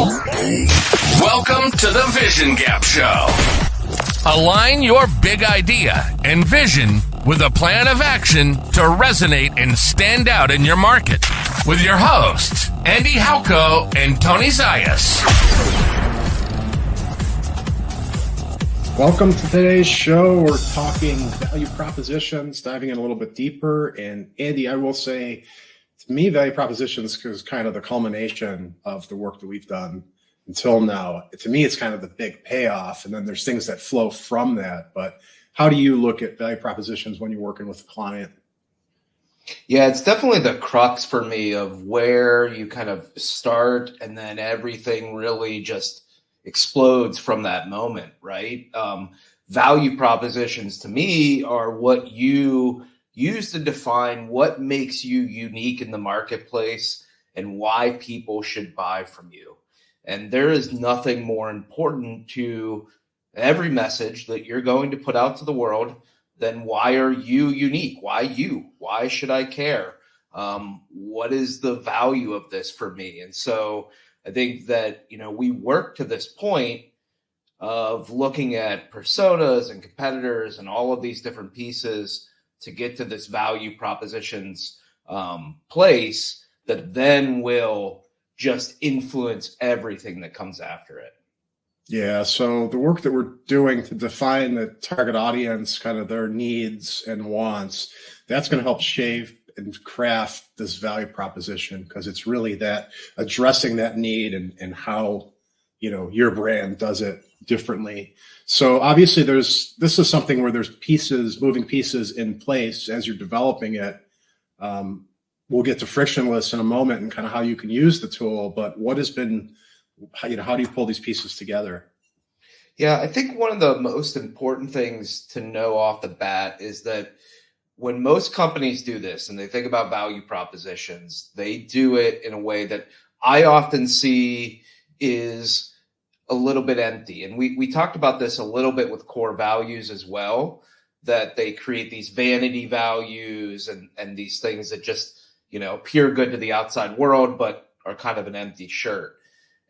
Welcome to the Vision Gap Show. Align your big idea and vision with a plan of action to resonate and stand out in your market. With your hosts, Andy Halko and Tony Zayas. Welcome to today's show. We're talking value propositions, diving in a little bit deeper. And Andy, I will say, to me, value propositions is kind of the culmination of the work that we've done until now. To me, it's kind of the big payoff. And then there's things that flow from that. But how do you look at value propositions when you're working with a client? Yeah, it's definitely the crux for me of where you kind of start and then everything really just explodes from that moment, right? Value propositions to me are what you use to define what makes you unique in the marketplace and why people should buy from you. And there is nothing more important to every message that you're going to put out to the world than why are you unique? Why you? Why should I care? What is the value of this for me? And so I think that, we work to this point of looking at personas and competitors and all of these different pieces to get to this value propositions place that then will just influence everything that comes after it. Yeah, so the work that we're doing to define the target audience, kind of their needs and wants, that's going to help shape and craft this value proposition, because it's really that addressing that need and how, your brand does it differently. So obviously this is something where there's moving pieces in place as you're developing it. We'll get to frictionless in a moment and kind of how you can use the tool, but how do you pull these pieces together? Yeah, I think one of the most important things to know off the bat is that when most companies do this and they think about value propositions, they do it in a way that I often see is a little bit empty. And we talked about this a little bit with core values as well, that they create these vanity values and these things that just, appear good to the outside world, but are kind of an empty shirt.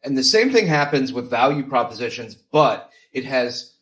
And the same thing happens with value propositions, but it has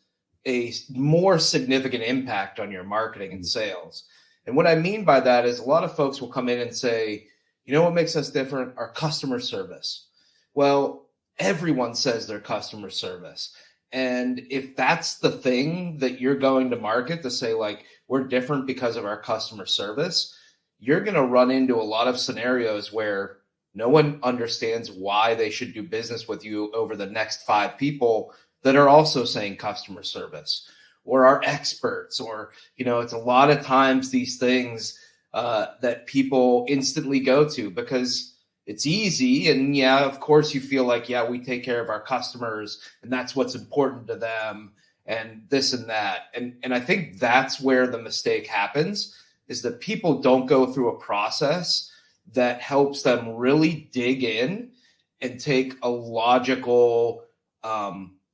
a more significant impact on your marketing and sales. And what I mean by that is a lot of folks will come in and say, what makes us different? Our customer service. Well, everyone says their customer service. And if that's the thing that you're going to market to say, like, we're different because of our customer service, you're going to run into a lot of scenarios where no one understands why they should do business with you over the next 5 people that are also saying customer service or are experts, or, it's a lot of times these things that people instantly go to because it's easy. And yeah, of course you feel like, yeah, we take care of our customers and that's what's important to them and this and that. And I think that's where the mistake happens, is that people don't go through a process that helps them really dig in and take a logical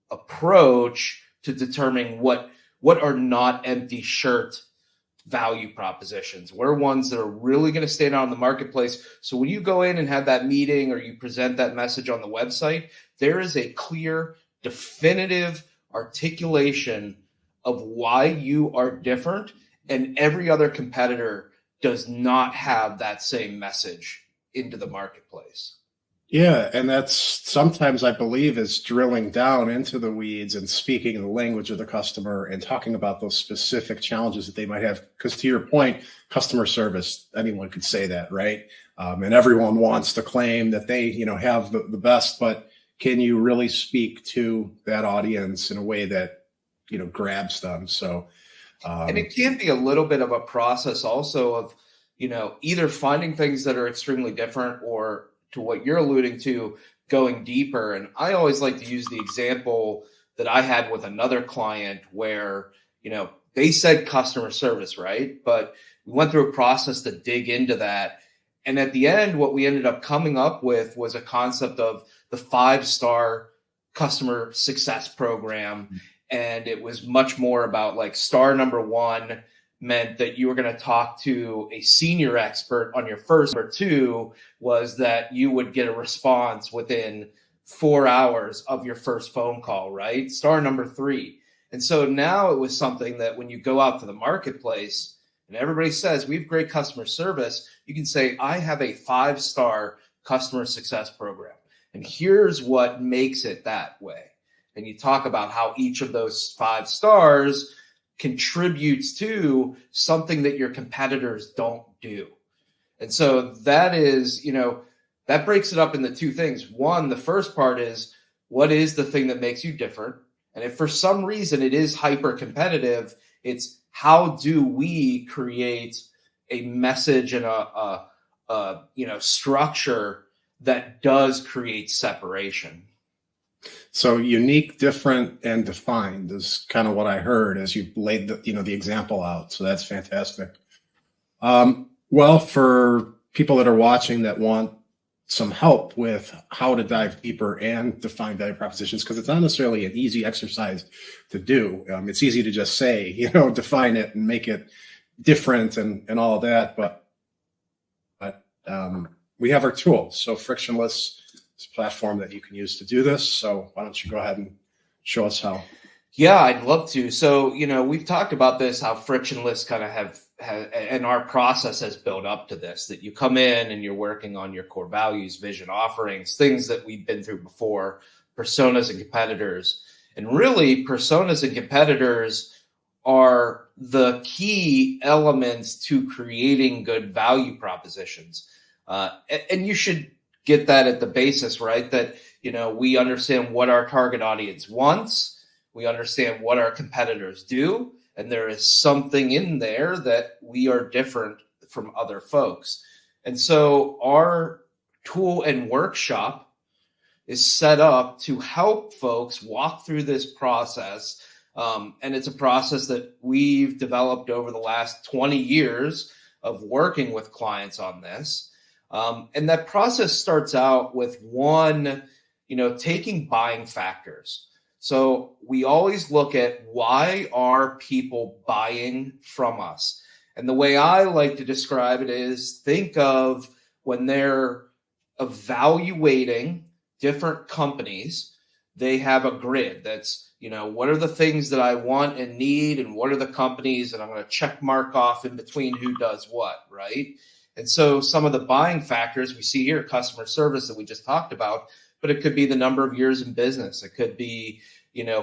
approach to determining what are not empty shirt value propositions. What are ones that are really going to stand out in the marketplace? So when you go in and have that meeting or you present that message on the website, there is a clear, definitive articulation of why you are different, and every other competitor does not have that same message into the marketplace. Yeah, and that's sometimes, I believe, is drilling down into the weeds and speaking the language of the customer and talking about those specific challenges that they might have. Because to your point, customer service, anyone could say that, right? And everyone wants to claim that they, have the best, but can you really speak to that audience in a way that, grabs them? So, and it can be a little bit of a process also of, either finding things that are extremely different, or to what you're alluding to, going deeper. And I always like to use the example that I had with another client where, they said customer service, right? But we went through a process to dig into that. And at the end, what we ended up coming up with was a concept of the 5-star customer success program. Mm-hmm. And it was much more about, like, star number 1 meant that you were going to talk to a senior expert on your first. Number 2 was that you would get a response within 4 hours of your first phone call, right? Star number 3. And so now it was something that when you go out to the marketplace and everybody says we have great customer service, you can say, I have a 5-star customer success program. And here's what makes it that way. And you talk about how each of those 5 stars contributes to something that your competitors don't do. And so that is, that breaks it up into 2 things. One, the first part is, what is the thing that makes you different? And if for some reason it is hyper competitive, it's how do we create a message and a structure that does create separation. So unique, different, and defined is kind of what I heard as you laid the example out. So that's fantastic. Well, for people that are watching that want some help with how to dive deeper and define value propositions, because it's not necessarily an easy exercise to do. It's easy to just say, define it and make it different and all of that. But we have our tools. So Frictionless is a platform that you can use to do this. So why don't you go ahead and show us how? Yeah, I'd love to. So, we've talked about this, how Frictionless kind of and our process has built up to this, that you come in and you're working on your core values, vision, offerings, things that we've been through before, personas and competitors. And really, personas and competitors are the key elements to creating good value propositions. And you should get that at the basis, right? That, we understand what our target audience wants. We understand what our competitors do. And there is something in there that we are different from other folks. And so our tool and workshop is set up to help folks walk through this process. And it's a process that we've developed over the last 20 years of working with clients on this. And that process starts out with one, taking buying factors. So we always look at, why are people buying from us? And the way I like to describe it is, think of when they're evaluating different companies, they have a grid that's, what are the things that I want and need, and what are the companies that I'm going to check mark off in between who does what, right? And so some of the buying factors we see here, customer service that we just talked about, but it could be the number of years in business. It could be,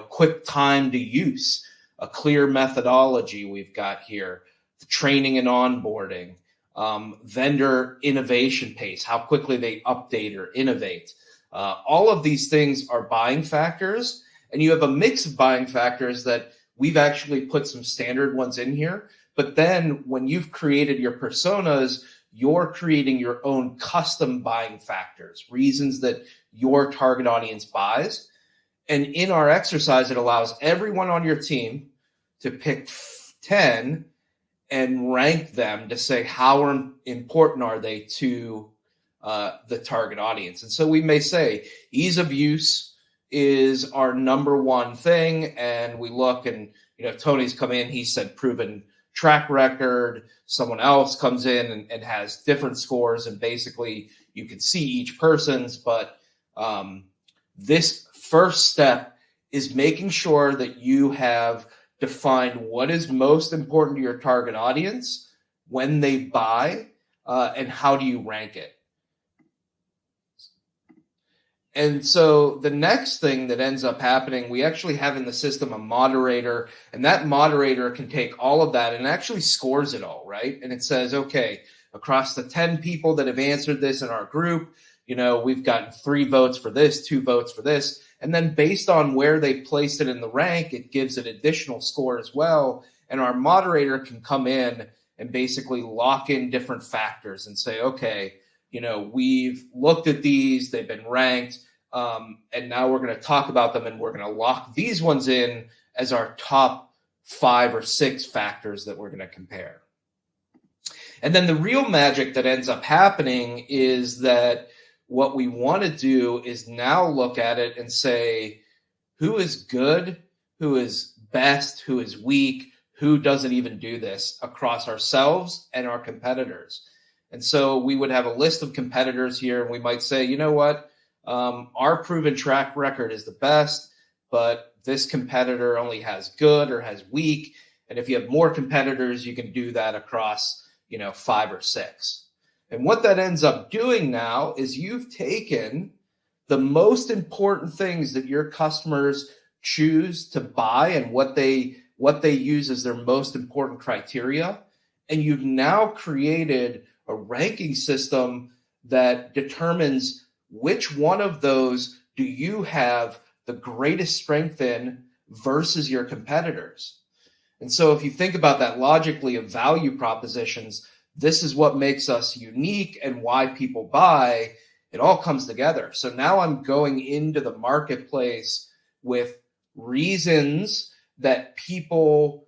quick time to use, a clear methodology we've got here, the training and onboarding, vendor innovation pace, how quickly they update or innovate. All of these things are buying factors, and you have a mix of buying factors that we've actually put some standard ones in here. But then when you've created your personas, you're creating your own custom buying factors, reasons that your target audience buys. And in our exercise, it allows everyone on your team to pick 10 and rank them to say, how important are they to the target audience? And so we may say ease of use is our number one thing. And we look, and, Tony's come in, he said proven track record. Someone else comes in and has different scores, and basically you can see each person's, but this first step is making sure that you have defined what is most important to your target audience when they buy, and how do you rank it. And so the next thing that ends up happening, we actually have in the system a moderator, and that moderator can take all of that and actually scores it all, right? And it says, okay, across the 10 people that have answered this in our group, we've gotten 3 votes for this, 2 votes for this. And then based on where they placed it in the rank, it gives an additional score as well. And our moderator can come in and basically lock in different factors and say, okay, we've looked at these, they've been ranked, and now we're going to talk about them, and we're going to lock these ones in as our top 5 or 6 factors that we're going to compare. And then the real magic that ends up happening is that what we want to do is now look at it and say, who is good, who is best, who is weak, who doesn't even do this across ourselves and our competitors. And so we would have a list of competitors here, and we might say, you know what, our proven track record is the best, but this competitor only has good or has weak. And if you have more competitors, you can do that across, 5 or 6. And what that ends up doing now is you've taken the most important things that your customers choose to buy and what they use as their most important criteria. And you've now created a ranking system that determines which one of those do you have the greatest strength in versus your competitors. And so if you think about that logically of value propositions, this is what makes us unique and why people buy. It all comes together. So now I'm going into the marketplace with reasons that people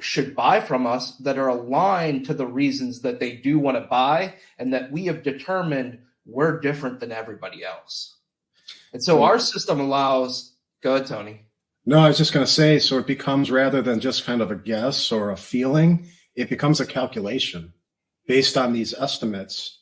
should buy from us that are aligned to the reasons that they do want to buy and that we have determined we're different than everybody else. And so our system allows, go ahead, Tony. No, I was just going to say, so it becomes, rather than just kind of a guess or a feeling, it becomes a calculation based on these estimates.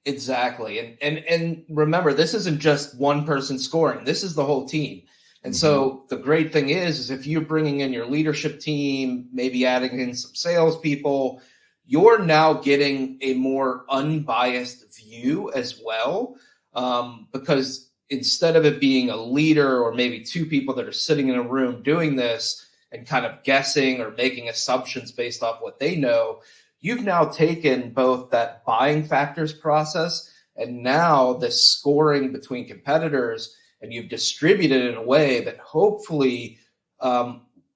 Exactly. And remember, this isn't just one person scoring. This is the whole team. And so the great thing is if you're bringing in your leadership team, maybe adding in some salespeople, you're now getting a more unbiased view as well. Because instead of it being a leader or maybe 2 people that are sitting in a room doing this and kind of guessing or making assumptions based off what they know, you've now taken both that buying factors process and now the scoring between competitors, and you've distributed it in a way that hopefully,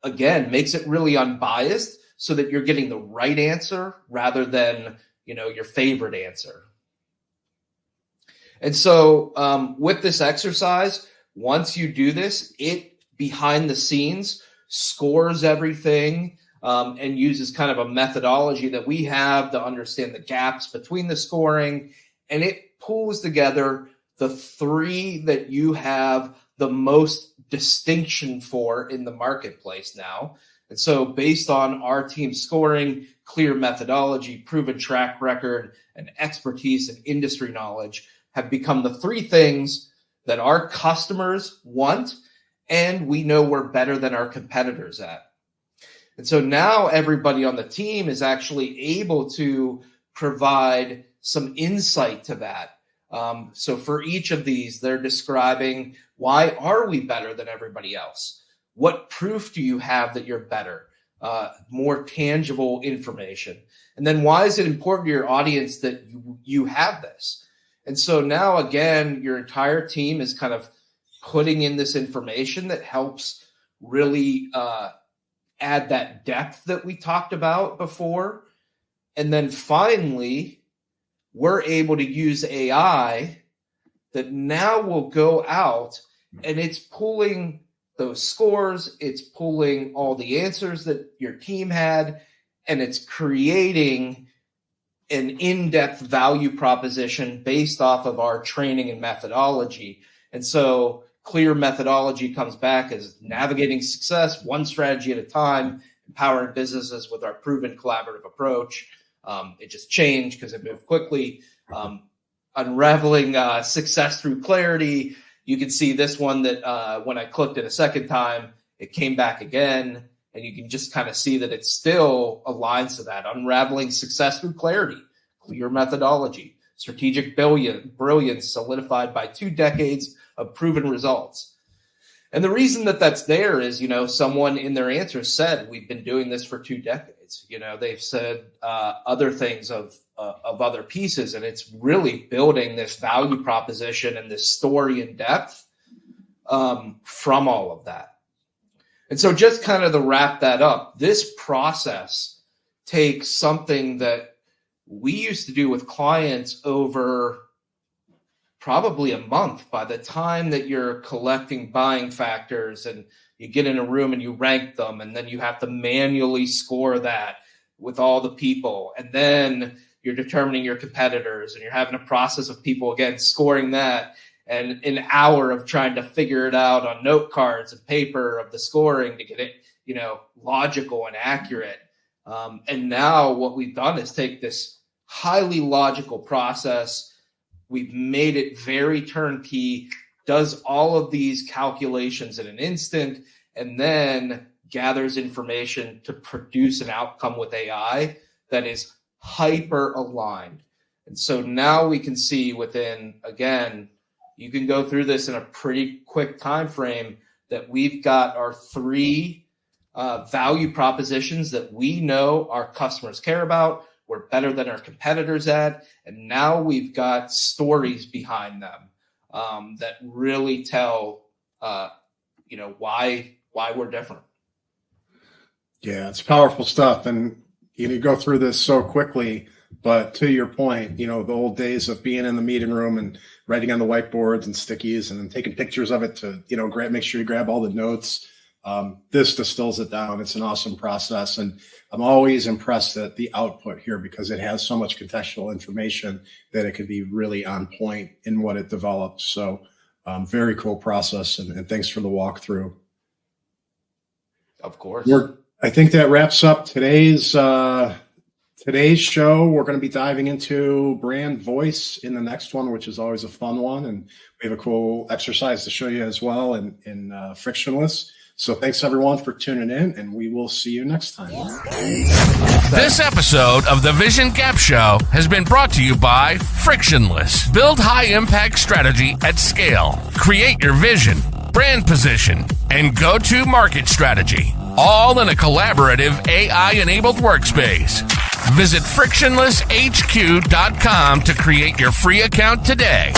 again, makes it really unbiased so that you're getting the right answer rather than, your favorite answer. And so with this exercise, once you do this, it behind the scenes scores everything and uses kind of a methodology that we have to understand the gaps between the scoring. And it pulls together the 3 that you have the most distinction for in the marketplace now. And so based on our team scoring, clear methodology, proven track record, and expertise and industry knowledge have become the 3 things that our customers want, and we know we're better than our competitors at. And so now everybody on the team is actually able to provide some insight to that. So for each of these, they're describing, why are we better than everybody else? What proof do you have that you're better? More tangible information. And then why is it important to your audience that you have this? And so now, again, your entire team is kind of putting in this information that helps really add that depth that we talked about before. And then finally, we're able to use AI that now will go out and it's pulling those scores, it's pulling all the answers that your team had, and it's creating an in-depth value proposition based off of our training and methodology. And so clear methodology comes back as navigating success, one strategy at a time, empowering businesses with our proven collaborative approach. It just changed because it moved quickly. Unraveling success through clarity. You can see this one that when I clicked it a second time, it came back again. And you can just kind of see that it still aligns to that. Unraveling success through clarity, clear methodology, strategic brilliance solidified by 2 decades of proven results. And the reason that that's there is, someone in their answer said, we've been doing this for 2 decades. They've said other things of other pieces, and it's really building this value proposition and this story in depth from all of that. And so just kind of to wrap that up, this process takes something that we used to do with clients over probably a month. By the time that you're collecting buying factors and you get in a room and you rank them, and then you have to manually score that with all the people, and then you're determining your competitors, and you're having a process of people, again, scoring that, and an hour of trying to figure it out on note cards and paper of the scoring to get it, logical and accurate. And now what we've done is take this highly logical process, We've made it very turnkey, does all of these calculations in an instant, and then gathers information to produce an outcome with AI that is hyper aligned. And so now we can see within, again, you can go through this in a pretty quick time frame, that we've got our 3 value propositions that we know our customers care about. We're better than our competitors at. And now we've got stories behind them that really tell, why we're different. Yeah, it's powerful stuff. And you go through this so quickly, but to your point, the old days of being in the meeting room and writing on the whiteboards and stickies and then taking pictures of it to, make sure you grab all the notes. This distills it down. It's an awesome process. And I'm always impressed at the output here because it has so much contextual information that it could be really on point in what it develops. So very cool process. And thanks for the walkthrough. Of course. I think that wraps up today's show. We're going to be diving into brand voice in the next one, which is always a fun one. And we have a cool exercise to show you as well in Frictionless. So thanks everyone for tuning in, and we will see you next time. This episode of the Vision Gap Show has been brought to you by Frictionless. Build high impact strategy at scale. Create your vision, brand position, and go-to market strategy. All in a collaborative AI-enabled workspace. Visit frictionlesshq.com to create your free account today.